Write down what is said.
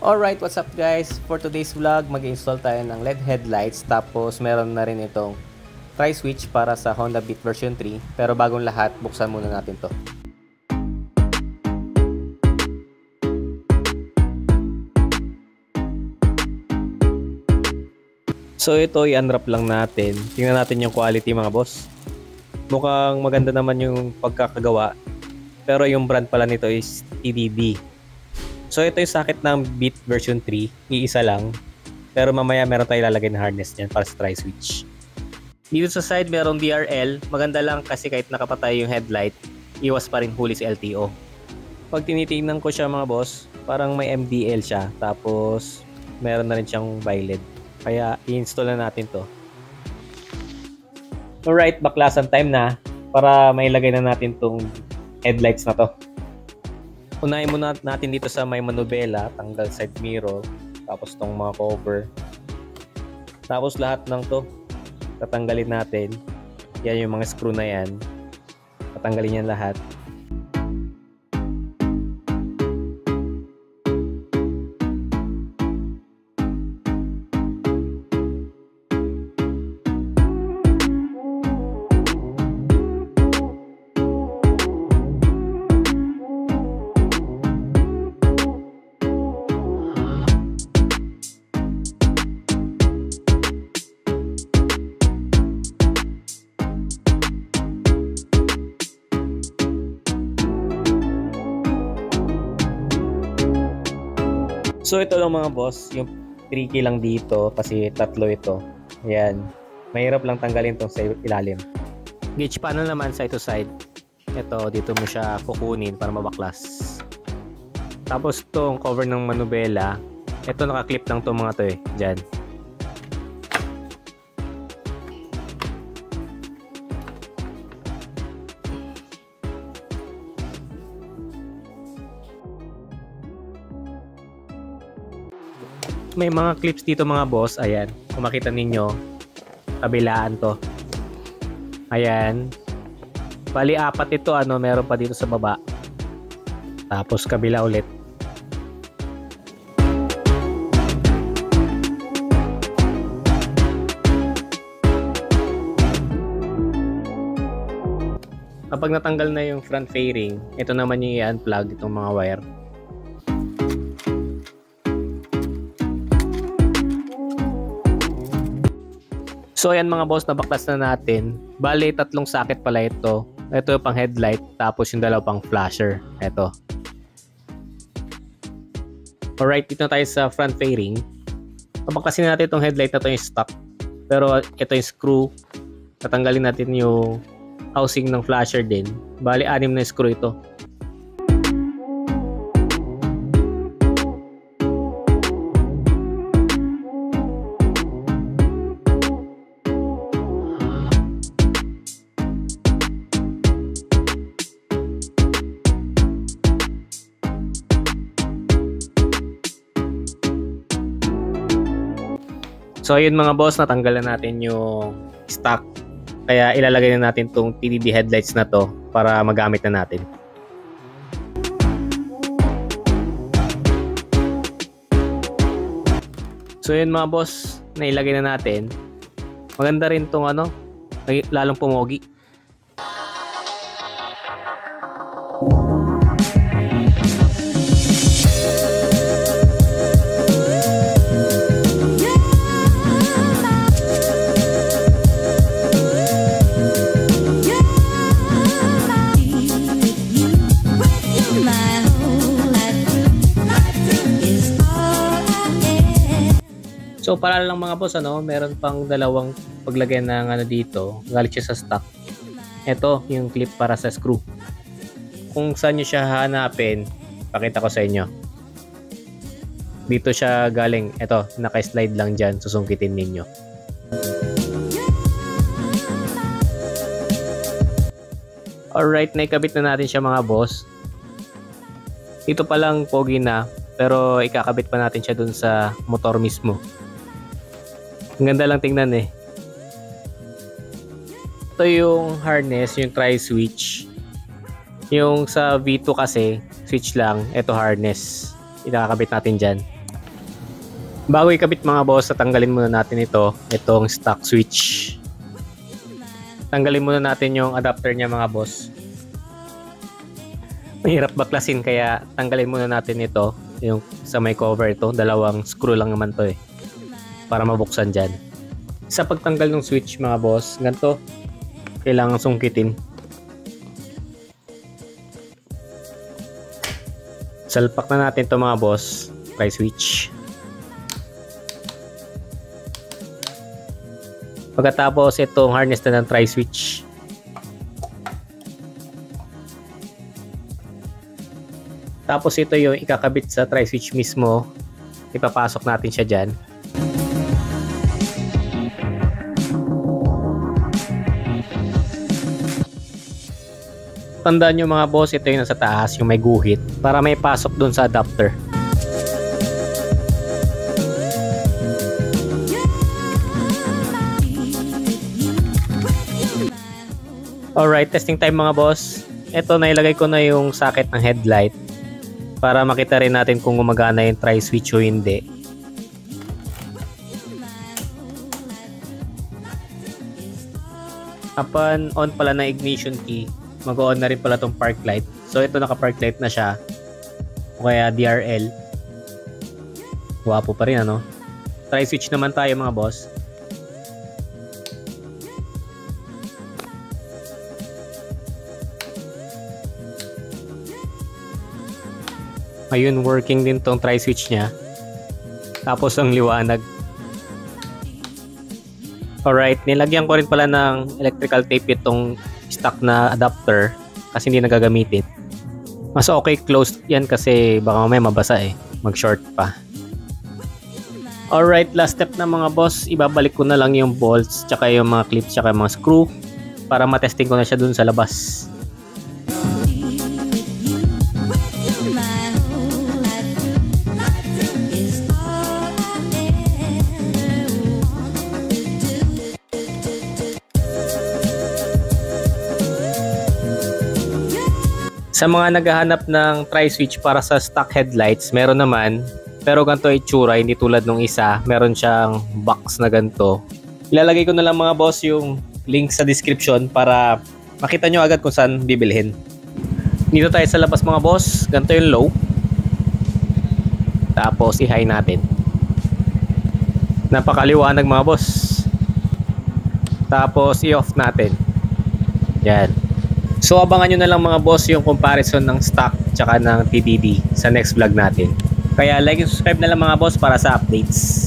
Alright, what's up guys? For today's vlog, mag-install tayo ng LED headlights tapos meron na rin itong tri-switch para sa Honda Beat version 3. Pero bagong lahat, buksan muna natin to. So ito, i-unwrap lang natin. Tingnan natin yung quality mga boss. Mukhang maganda naman yung pagkakagawa. Pero yung brand pala nito is TDB. So ito yung socket ng Beat version 3, iisa lang. Pero mamaya meron tayo ilalagay na harness dyan para sa tri-switch. Dito sa side merong DRL, maganda lang kasi kahit nakapatay yung headlight, iwas pa rin huli si LTO. Pag tinitingnan ko siya mga boss, parang may MDL siya, tapos meron na rin siyang bi-LED. Kaya i-install na natin to. Alright, baklasan time na para mailagay na natin tong headlights na to. Unahin muna natin dito sa may manubela, tanggal side mirror, tapos tong mga cover. Tapos lahat ng to, tatanggalin natin. Yan yung mga screw na yan. Tatanggalin yan lahat. So ito lang mga boss, yung tricky lang dito kasi tatlo ito. Ayan. Mahirap lang tanggalin tong sa ilalim. Gauge panel naman side to side. Ito, dito mo siya kukunin para mabaklas. Tapos tong cover ng manubela, ito nakaklip lang tong mga to eh. Diyan. May mga clips dito mga boss, ayan. Kung makita ninyo, kabilaan to. Ayan. Bali apat ito, meron pa dito sa baba. Tapos kabila ulit. Kapag natanggal na yung front fairing, ito naman yung i-unplug itong mga wire. So ayan mga boss, nabaklas na natin. Bale, tatlong socket pala ito. Ito yung pang headlight, tapos yung dalawa pang flasher. Ito. Alright, dito na tayo sa front fairing. Pabaklasin natin itong headlight na ito yung stock. Pero ito yung screw. Tatanggalin natin yung housing ng flasher din. Bale, 6 na screw ito. So ayun mga boss, natanggalan natin yung stock. Kaya ilalagay na natin tong TDB headlights na to para magamit na natin. So yun mga boss, nailagay na natin. Maganda rin tong lalong pumogi. So para lang mga boss, meron pang dalawang paglagay ng dito, galit siya sa stock. Ito yung clip para sa screw. Kung saan nyo siya hanapin, pakita ko sa inyo. Dito siya galing. Ito, naka-slide lang dyan, susungkitin ninyo. Alright, naikabit na natin siya mga boss. Dito pa lang pogi na, pero ikakabit pa natin siya dun sa motor mismo. Ang ganda lang tingnan eh. Ito yung harness, yung tri-switch. Yung sa V2 kasi, switch lang. Ito harness. Ikakabit natin dyan. Bago ikabit mga boss, tatanggalin muna natin itong stock switch. Tanggalin muna natin yung adapter niya mga boss. Mahirap baklasin kaya tanggalin muna natin ito, yung sa may cover ito, dalawang screw lang naman to para mabuksan dyan. Sa pagtanggal ng switch mga boss, ganito, kailangan sungkitin. Salpak na natin to mga boss, try switch. Pagkatapos itong harness na ng try switch. Tapos ito yung ikakabit sa try switch mismo. Ipapasok natin siya dyan. Tandaan nyo mga boss, ito yung nasa taas, yung may guhit, para may pasok dun sa adapter. Alright, testing time mga boss. Ito, nailagay ko na yung socket ng headlight para makita rin natin kung gumagana yung try switch o hindi. Upon on pala na ignition key, mag-on na rin pala tong park light. So ito, naka park light na siya, o kaya DRL. Wapo pa rin ano. Try switch naman tayo mga boss. Ayun, working din tong try switch niya. Tapos ang liwanag. Alright, nilagyan ko rin pala ng electrical tape itong stock na adapter kasi hindi nagagamitin. Mas okay closed yan kasi baka may mabasa mag-short pa. Alright, last step na mga boss, ibabalik ko na lang yung bolts tsaka yung mga clips tsaka yung mga screw para matesting ko na siya dun sa labas. Sa mga naghahanap ng try switch para sa stock headlights, meron naman. Pero ganito ay itsura, hindi tulad nung isa. Meron siyang box na ganito. Ilalagay ko na lang mga boss yung link sa description para makita nyo agad kung saan bibilhin. Dito tayo sa labas mga boss. Ganito yung low. Tapos i-high natin. Napakaliwanag mga boss. Tapos i-off natin. Yan. So abangan nyo na lang mga boss yung comparison ng stock tsaka ng TDD sa next vlog natin. Kaya like and subscribe na lang mga boss para sa updates.